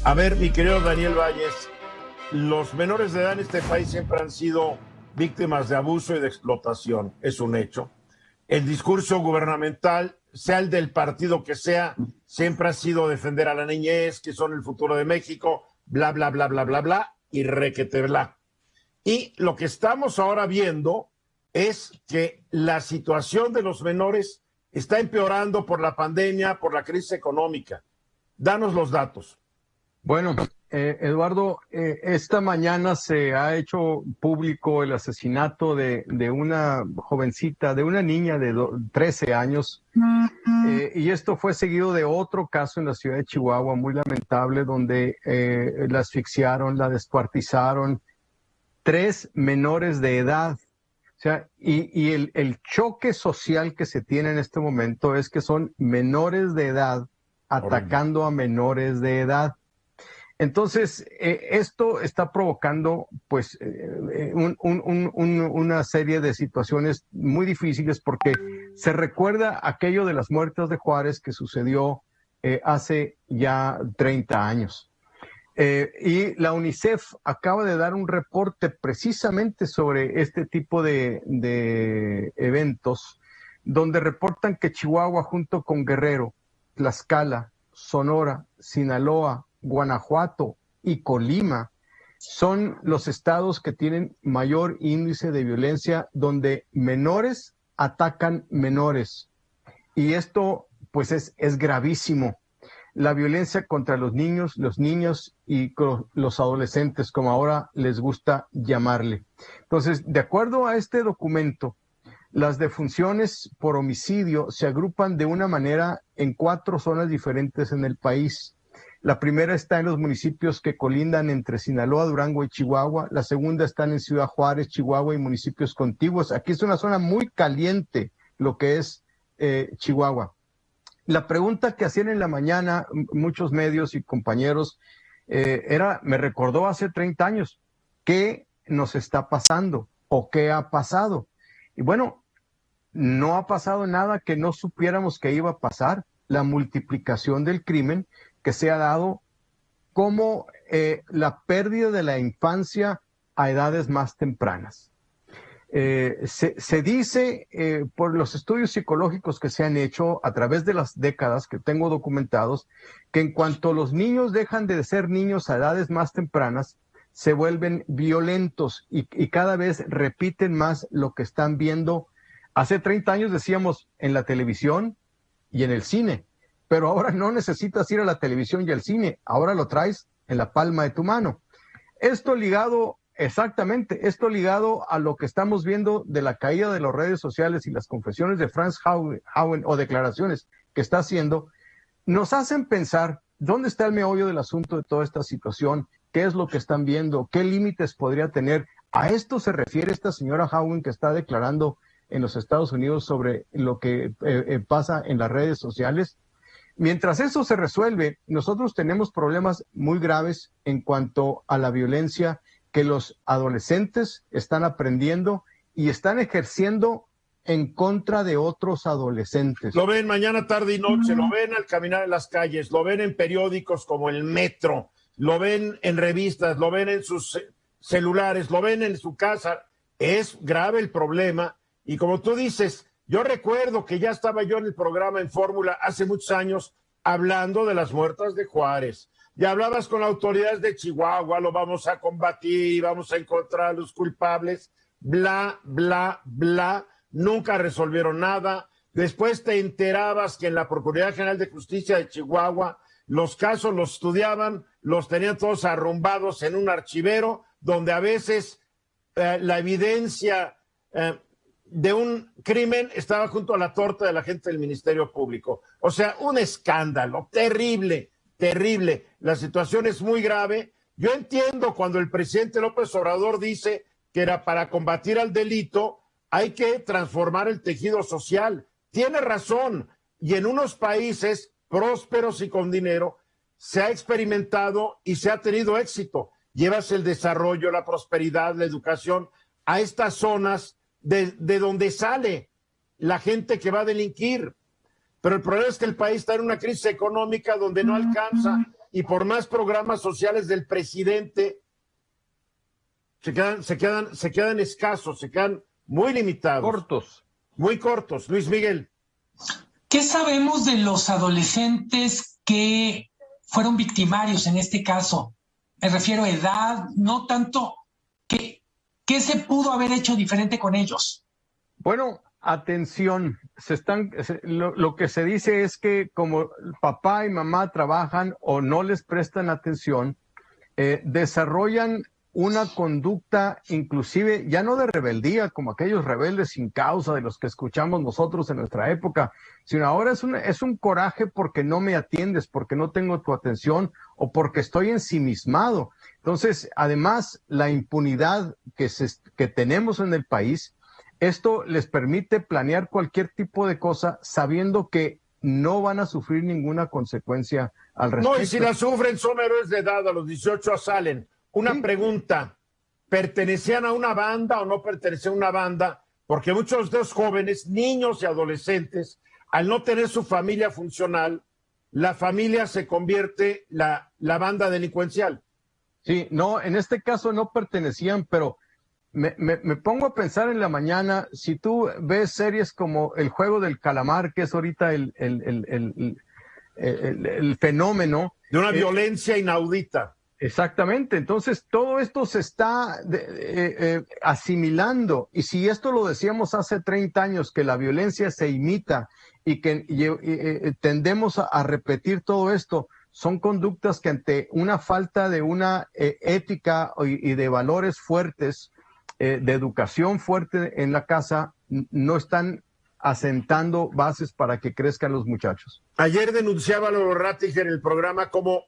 A ver, mi querido Daniel Valles, los menores de edad en este país siempre han sido víctimas de abuso y de explotación, es un hecho. El discurso gubernamental, sea el del partido que sea, siempre ha sido defender a la niñez, que son el futuro de México, bla, bla, bla, bla, bla, bla, y requete bla. Y lo que estamos ahora viendo es que la situación de los menores está empeorando por la pandemia, por la crisis económica. Danos los datos. Bueno, Eduardo, esta mañana se ha hecho público el asesinato de una jovencita, de una niña de 13 años, y esto fue seguido de otro caso en la ciudad de Chihuahua, muy lamentable, donde la asfixiaron, la descuartizaron, 3 menores de edad. O sea, y el choque social que se tiene en este momento es que son menores de edad atacando a menores de edad. Entonces, esto está provocando pues una serie de situaciones muy difíciles porque se recuerda aquello de las muertes de Juárez que sucedió hace ya 30 años. Y la UNICEF acaba de dar un reporte precisamente sobre este tipo de eventos, donde reportan que Chihuahua junto con Guerrero, Tlaxcala, Sonora, Sinaloa, Guanajuato y Colima son los estados que tienen mayor índice de violencia donde menores atacan menores. Y esto pues es gravísimo. La violencia contra los niños y los adolescentes, como ahora les gusta llamarle. Entonces, de acuerdo a este documento, las defunciones por homicidio se agrupan de una manera en 4 zonas diferentes en el país. La primera está en los municipios que colindan entre Sinaloa, Durango y Chihuahua. La segunda está en Ciudad Juárez, Chihuahua y municipios contiguos. Aquí es una zona muy caliente, lo que es Chihuahua. La pregunta que hacían en la mañana muchos medios y compañeros me recordó hace 30 años, ¿qué nos está pasando o qué ha pasado? Y bueno, no ha pasado nada que no supiéramos que iba a pasar. La multiplicación del crimen que se ha dado como la pérdida de la infancia a edades más tempranas. Se dice por los estudios psicológicos que se han hecho a través de las décadas que tengo documentados, que en cuanto los niños dejan de ser niños a edades más tempranas, se vuelven violentos y cada vez repiten más lo que están viendo. Hace 30 años decíamos en la televisión y en el cine, pero ahora no necesitas ir a la televisión y al cine, ahora lo traes en la palma de tu mano. Esto ligado a lo que estamos viendo de la caída de las redes sociales y las confesiones de Franz Haugen o declaraciones que está haciendo, nos hacen pensar dónde está el meollo del asunto de toda esta situación, qué es lo que están viendo, qué límites podría tener. A esto se refiere esta señora Haugen que está declarando en los Estados Unidos sobre lo que pasa en las redes sociales. Mientras eso se resuelve, nosotros tenemos problemas muy graves en cuanto a la violencia que los adolescentes están aprendiendo y están ejerciendo en contra de otros adolescentes. Lo ven mañana, tarde y noche, lo ven al caminar en las calles, lo ven en periódicos como El Metro, lo ven en revistas, lo ven en sus celulares, lo ven en su casa. Es grave el problema y como tú dices, yo recuerdo que ya estaba yo en el programa en Fórmula hace muchos años hablando de las muertas de Juárez. Ya hablabas con autoridades de Chihuahua, lo vamos a combatir, vamos a encontrar a los culpables, bla, bla, bla. Nunca resolvieron nada. Después te enterabas que en la Procuraduría General de Justicia de Chihuahua los casos los estudiaban, los tenían todos arrumbados en un archivero, donde a veces la evidencia de un crimen estaba junto a la torta de la gente del Ministerio Público. O sea, un escándalo terrible, terrible. La situación es muy grave. Yo entiendo cuando el presidente López Obrador dice que era para combatir al delito, hay que transformar el tejido social. Tiene razón. Y en unos países prósperos y con dinero se ha experimentado y se ha tenido éxito. Llevas el desarrollo, la prosperidad, la educación a estas zonas de donde sale la gente que va a delinquir. Pero el problema es que el país está en una crisis económica donde no alcanza y por más programas sociales del presidente, se quedan escasos, se quedan muy limitados. Cortos. Muy cortos. Luis Miguel. ¿Qué sabemos de los adolescentes que fueron victimarios en este caso? Me refiero a edad, no tanto. ¿Qué se pudo haber hecho diferente con ellos? Bueno, atención. Lo que se dice es que como papá y mamá trabajan o no les prestan atención, desarrollan una conducta inclusive ya no de rebeldía como aquellos rebeldes sin causa de los que escuchamos nosotros en nuestra época, sino ahora es un coraje porque no me atiendes, porque no tengo tu atención o porque estoy ensimismado. Entonces, además, la impunidad que tenemos en el país, esto les permite planear cualquier tipo de cosa sabiendo que no van a sufrir ninguna consecuencia al respecto. No, y si la sufren son héroes de edad, a los 18 salen. Una pregunta, ¿pertenecían a una banda o no pertenecían a una banda? Porque muchos de los jóvenes, niños y adolescentes, al no tener su familia funcional, la familia se convierte la banda delincuencial. Sí, no, en este caso no pertenecían, pero me pongo a pensar en la mañana, si tú ves series como El Juego del Calamar, que es ahorita el fenómeno. De una violencia inaudita. Exactamente, entonces todo esto se está asimilando, y si esto lo decíamos hace 30 años, que la violencia se imita y que tendemos a repetir todo esto, son conductas que ante una falta de una ética y de valores fuertes, de educación fuerte en la casa, no están asentando bases para que crezcan los muchachos. Ayer denunciaba Lolo Rattiger en el programa como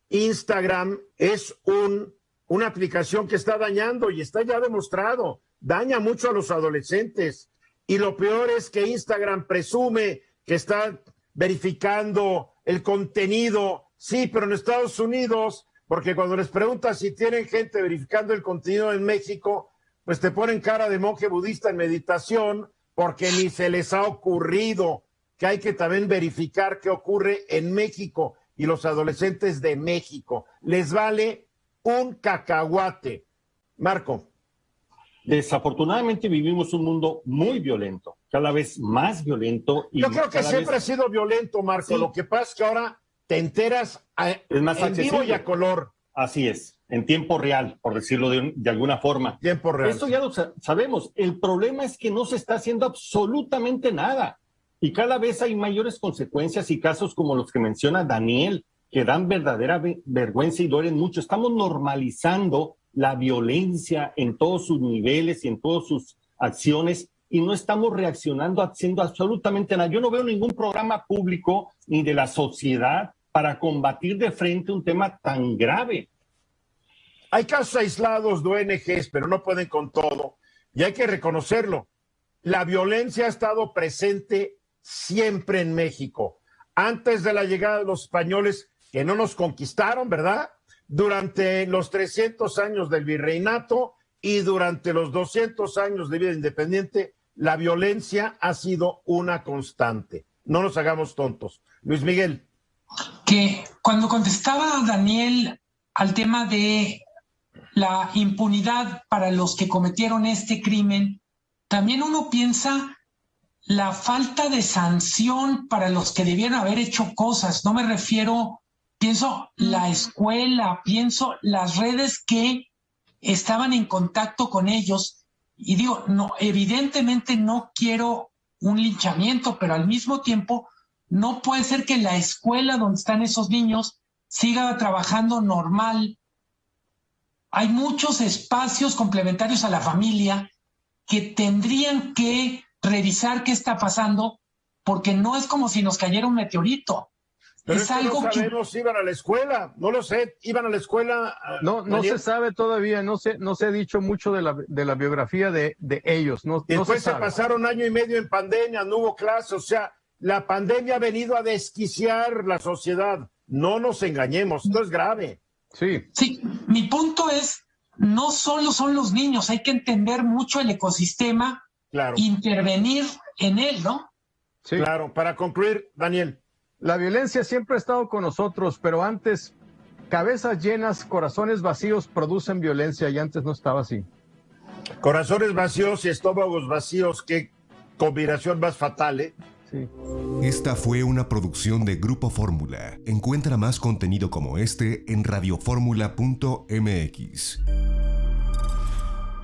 Instagram es una aplicación que está dañando y está ya demostrado, daña mucho a los adolescentes. Y lo peor es que Instagram presume que está verificando el contenido. Sí, pero en Estados Unidos, porque cuando les preguntas si tienen gente verificando el contenido en México, pues te ponen cara de monje budista en meditación, porque ni se les ha ocurrido que hay que también verificar qué ocurre en México. Y los adolescentes de México les vale un cacahuate. Marco. Desafortunadamente vivimos un mundo muy violento, cada vez más violento. Yo creo que siempre ha sido violento, Marco. Sí. Lo que pasa es que ahora te enteras es más en vivo y a color. Así es, en tiempo real, por decirlo de alguna forma. Tiempo real. Esto ya lo sabemos. El problema es que no se está haciendo absolutamente nada. Y cada vez hay mayores consecuencias y casos como los que menciona Daniel, que dan verdadera vergüenza y duelen mucho. Estamos normalizando la violencia en todos sus niveles y en todas sus acciones y no estamos reaccionando haciendo absolutamente nada. Yo no veo ningún programa público ni de la sociedad para combatir de frente un tema tan grave. Hay casos aislados de ONGs, pero no pueden con todo. Y hay que reconocerlo. La violencia ha estado presente siempre en México. Antes de la llegada de los españoles, que no nos conquistaron, ¿verdad? Durante los 300 años del virreinato y durante los 200 años de vida independiente, la violencia ha sido una constante. No nos hagamos tontos. Luis Miguel. Que cuando contestaba Daniel al tema de la impunidad para los que cometieron este crimen, también uno piensa la falta de sanción para los que debieron haber hecho cosas. No me refiero, pienso la escuela, pienso las redes que estaban en contacto con ellos. Y digo, no, evidentemente no quiero un linchamiento, pero al mismo tiempo no puede ser que la escuela donde están esos niños siga trabajando normal. Hay muchos espacios complementarios a la familia que tendrían que revisar qué está pasando, porque no es como si nos cayera un meteorito. Pero es algo no sabemos si iban a la escuela, no lo sé, iban a la escuela. No se sabe todavía, no se ha dicho mucho de la biografía de ellos. No, después no se pasaron año y medio en pandemia, no hubo clases, o sea, la pandemia ha venido a desquiciar la sociedad. No nos engañemos, esto es grave. Sí. Sí, mi punto es, no solo son los niños, hay que entender mucho el ecosistema, claro, intervenir en él, ¿no? Sí. Claro, para concluir, Daniel. La violencia siempre ha estado con nosotros, pero antes cabezas llenas, corazones vacíos producen violencia y antes no estaba así. Corazones vacíos y estómagos vacíos, qué combinación más fatal, ¿eh? Sí. Esta fue una producción de Grupo Fórmula. Encuentra más contenido como este en radioformula.mx.